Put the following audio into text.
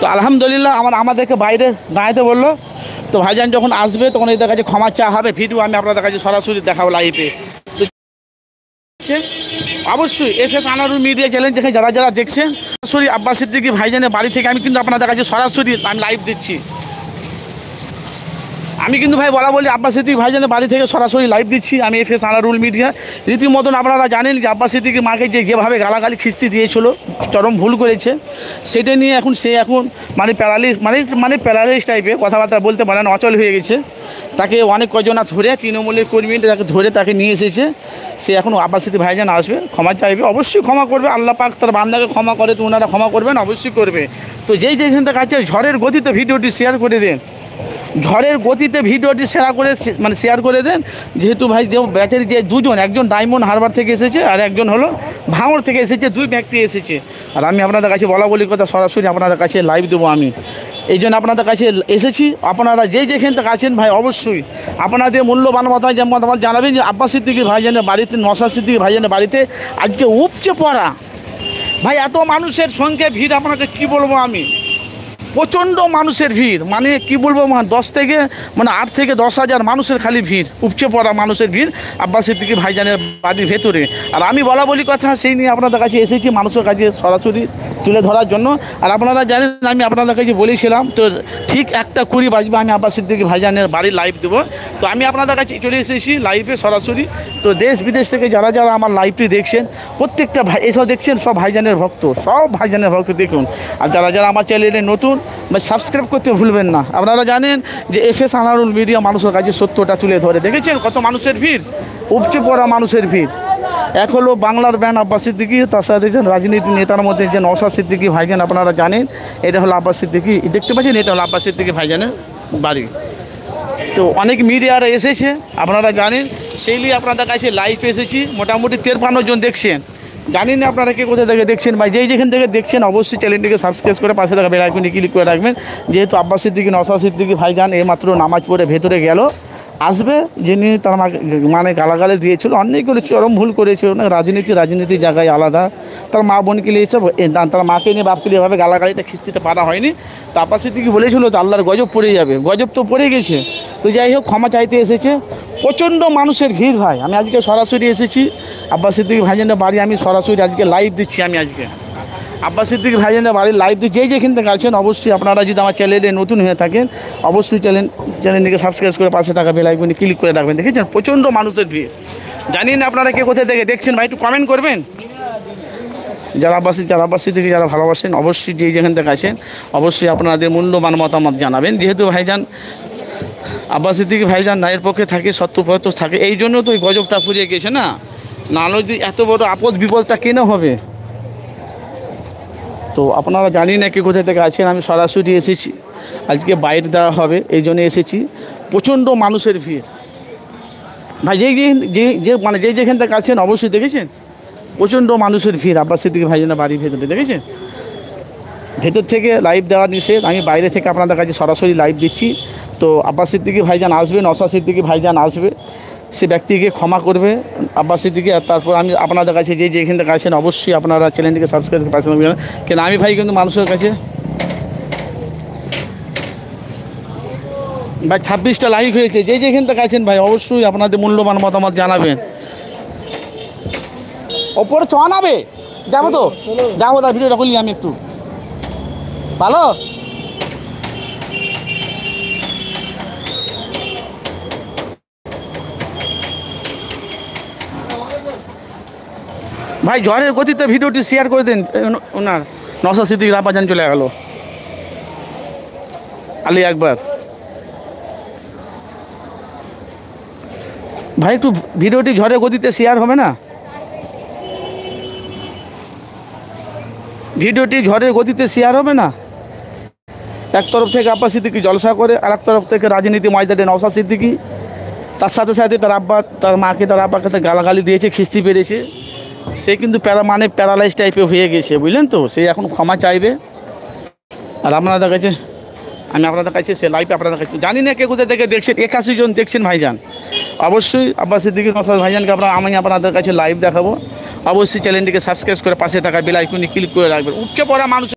তো আলহামদুলিল্লাহ আমাদেরকে বাইরে দাঁড়াতে বললো। তো ভাইজান যখন আসবে তখন এদের কাছে ক্ষমা চা হবে, ভিডিও আমি আপনাদের কাছে সরাসরি দেখাবো লাইভে। তো অবশ্যই এফএস আনারুল মিডিয়া চ্যানেল দেখে যারা যারা দেখছেন, সরাসরি আব্বাস সিদ্দিকী ভাইজানের বাড়ি থেকে আমি কিন্তু আপনাদের কাছে সরাসরি আমি লাইভ দিচ্ছি। আমি কিন্তু ভাই বলি আব্বাস সিদ্দিকী ভাইজানের বাড়ি থেকে সরাসরি লাইভ দিচ্ছি আমি এফএস আনারুল মিডিয়া। রীতিমতন আপনারা জানেন যে আব্বাস সিদ্দিকী মাকে যেভাবে গালাগালি খিস্তি দিয়েছিল, চরম ভুল করেছে, সেটা নিয়ে এখন সে মানে প্যারালিস টাইপের কথাবার্তা বলতে পারে না, অচল হয়ে গেছে। তাকে অনেক কজনা ধরে তৃণমূলের কর্মী তাকে ধরে তাকে নিয়ে এসেছে। সে এখন আব্বাস সিদ্দিকী ভাইজান আসবে, ক্ষমা চাইবে, অবশ্যই ক্ষমা করবে। আল্লাহ পাক তার বান্দাকে ক্ষমা করে, তো ওনারা ক্ষমা করবেন, অবশ্যই করবে। তো যেখান থেকে আছে ঝড়ের গতিতে ভিডিওটি শেয়ার করে দেন, ঝড়ের গতিতে ভিডিওটি শেয়ার করে দেন। যেহেতু ভাই ব্যাচের যে দুজন, একজন ডায়মন্ড হারবার থেকে এসেছে আর একজন হলো ভাঙড় থেকে এসেছে, দুই ব্যক্তি এসেছে। আর আমি আপনাদের কাছে বলি কথা সরাসরি আপনাদের কাছে লাইভ দেবো আমি, এই জন্য আপনাদের কাছে এসেছি। আপনারা যেখান থেকে আছেন ভাই অবশ্যই আপনাদের মূল্যবান মতামত জানাবেন যে আব্বাস সিদ্দিকী ভাইজানের বাড়িতে, নওশাদ সিদ্দিকী ভাইজানের বাড়িতে আজকে উপচে পড়া ভাই এত মানুষের সঙ্গে ভিড়, আপনাকে কি বলবো আমি, প্রচণ্ড মানুষের ভিড়, মানে কি বলবো, 8 থেকে 10,000 মানুষের খালি ভিড়, উপচে পড়া মানুষের ভিড় আব্বাস সিদ্দিকী ভাইজানের বাড়ির ভেতরে। আর আমি বলি কথা সেই নিয়ে আপনাদের কাছে এসেছি মানুষের কাছে সরাসরি তুলে ধরার জন্য। আর আপনারা জানেন আমি আপনাদের কাছে বলেছিলাম, তো ঠিক 1:20 বাজবে আমি আব্বাস সিদ্দিকী ভাইজানের বাড়ির লাইভ দেবো। তো আমি আপনাদের কাছে চলে এসেছি লাইভে সরাসরি। তো দেশ বিদেশ থেকে যারা যারা আমার লাইভটি দেখছেন, প্রত্যেকটা ভাই এসব দেখছেন সব ভাইজানের ভক্ত, সব ভাইজানের ভক্ত দেখুন। আর যারা যারা আমার চ্যানেলে নতুন সাবস্ক্রাইব করতে ভুলবেন না। আপনারা জানেন যে এফএস আনারুল মিডিয়া মানুষের কাছে সত্যটা তুলে ধরে, দেখেছেন কত মানুষের ভিড়, উপচে পড়া মানুষের ভিড়। এক হলো বাংলার ব্যান্ড আব্বাস সিদ্দিকী, তার সাথে রাজনীতি নেতার মধ্যে যে নওশাদ সিদ্দিকী ভাইজান, আপনারা জানেন এটা হলো আব্বাস সিদ্দিকী, দেখতে পাচ্ছেন এটা হলো আব্বাস সিদ্দিকী ভাইজানের বাড়ি। তো অনেক মিডিয়ারা এসেছে আপনারা জানেন, সেই নিয়ে আপনাদের কাছে লাইভ এসেছি। মোটামুটি 53 জন দেখছেন, জানি না আপনারা কে কোথা থেকে দেখছেন ভাই, যেখান থেকে দেখছেন অবশ্যই চ্যানেলটিকে সাবস্ক্রাইব করে পাশে থাকা বেল আইকনে ক্লিক করে রাখবেন। যেহেতু আব্বাস সিদ্দিকী, নওশাদ সিদ্দিকী ভাইজান এইমাত্র নামাজ পড়ে ভেতরে গেল, আসবে, যিনি তার গালাগালি দিয়েছিল, অনেকগুলো চরম ভুল করেছিল না, রাজনীতি জায়গায় আলাদা। তার মা বোনকে নিয়ে তার মাকে নিয়ে বাপকে নিয়ে এভাবে গালাগালিটা খিস্তিতে পারা হয়নি। তো আব্বাস সিদ্দিকী বলেছিল তো আল্লাহর গজব পড়ে যাবে, গজব তো পড়ে গেছে। তো যাই হোক ক্ষমা চাইতে এসেছে, প্রচণ্ড মানুষের ভিড় ভাই। আমি আজকে সরাসরি এসেছি আব্বাস সিদ্দিকী ভাইজানের বাড়ি, আমি সরাসরি আজকে লাইভ দিচ্ছি। আমি আজকে আব্বাস সিদ্দিকী ভাইজানের বাড়ির লাইভ দিচ্ছি। যেখান থেকে আছেন অবশ্যই আপনারা যদি আমার চ্যানেলে নতুন হয়ে থাকেন অবশ্যই চ্যানেলটিকে সাবস্ক্রাইব করে পাশে থাকা বেল আইকনে ক্লিক করে রাখবেন। দেখেছেন প্রচণ্ড মানুষের ভিড়, জানি না আপনারা কে কোথায় থেকে দেখছেন ভাই, একটু কমেন্ট করবেন। যারা আব্বাস সিদ্দিকী যারা ভালোবাসেন অবশ্যই যেখান থেকে আছেন অবশ্যই আপনাদের মূল্যবান মতামত জানাবেন। যেহেতু ভাইজান আব্বাস সিদ্দিকী ভাইজান ন্যায়ের পক্ষে থাকে, সত্যপথ থাকে, এই জন্য তো ওই গজবটা ফুরিয়ে গেছে না, নাহলে যদি এত বড় আপদ বিপদটা কেন হবে। তো আপনারা জানি না কি কোথা থেকে আছেন, আমি সরাসরি এসেছি আজকে বাইরে দেওয়া হবে এই জন্য এসেছি। প্রচণ্ড মানুষের ভিড় ভাই, যেখান থেকে আছেন অবশ্যই দেখেছেন প্রচণ্ড মানুষের ভিড় আব্বাস সিদ্দিকী ভাইজানের বাড়ির ভেতরে, দেখেছেন। ভেতর থেকে লাইভ দেওয়া নিষেধ, আমি বাইরে থেকে আপনাদের কাছে সরাসরি লাইভ দিচ্ছি। তো আব্বাস সিদ্দিকী ভাইজান আসবে, নওশাদ সিদ্দিকী ভাইজান আসবে, সে ব্যক্তিকে ক্ষমা করবে আব্বাস সিদ্দিকী। আর তারপর আমি আপনাদের কাছে যেখান থেকে আছেন অবশ্যই আপনারা চ্যানেলটিকে সাবস্ক্রাইব করে পাশে থাকবেন, কেন আমি ভাই কিন্তু মানুষের কাছে ভাই 26টা লাইভ হয়েছে, যেখান থেকে আছেন ভাই অবশ্যই আপনাদের মূল্যবান মতামত জানাবেন। ওপরে চনাবে যাবো তার ভিডিওটা করলি আমি একটু ভালো। ভাই ঝড়ের গতিতে ভিডিওটি শেয়ার করে দিন। ওনার নওশাদ সিদ্দিকী আব্বাজান চলে গেল, আলী একবার ভাই একটু ভিডিওটি ঝড়ের গতিতে শেয়ার হবে না, ভিডিওটি ঝড়ের গতিতে শেয়ার হবে না। এক তরফ থেকে আব্বাস সিদ্দিকী জলসা করে, আর এক তরফ থেকে রাজনীতি ময়দানে নওশাদ সিদ্দিকী, তার সাথে সাথে তার আব্বা তার মাকে তার আব্বাকে গালাগালি দিয়েছে, খিস্তি পেরেছে, সে কিন্তু প্যারালাইজ টাইপের হয়ে গেছে, বুঝলেন তো। সে এখন ক্ষমা চাইবে। আর আপনাদের কাছে আমি আপনাদের কাছে সে লাইভে আপনাদের কাছে জানি না কে কোথায় থেকে দেখছেন, 81 জন দেখছেন ভাইজান। অবশ্যই আব্বাস সিদ্দিকী নওশাদ ভাইজানকে আমি আপনাদের কাছে লাইভ দেখাবো। অবশ্যই চ্যানেলটিকে সাবস্ক্রাইব করে পাশে থাকা বেল আইকনে ক্লিক করে রাখবেন। উপচে পড়া মানুষ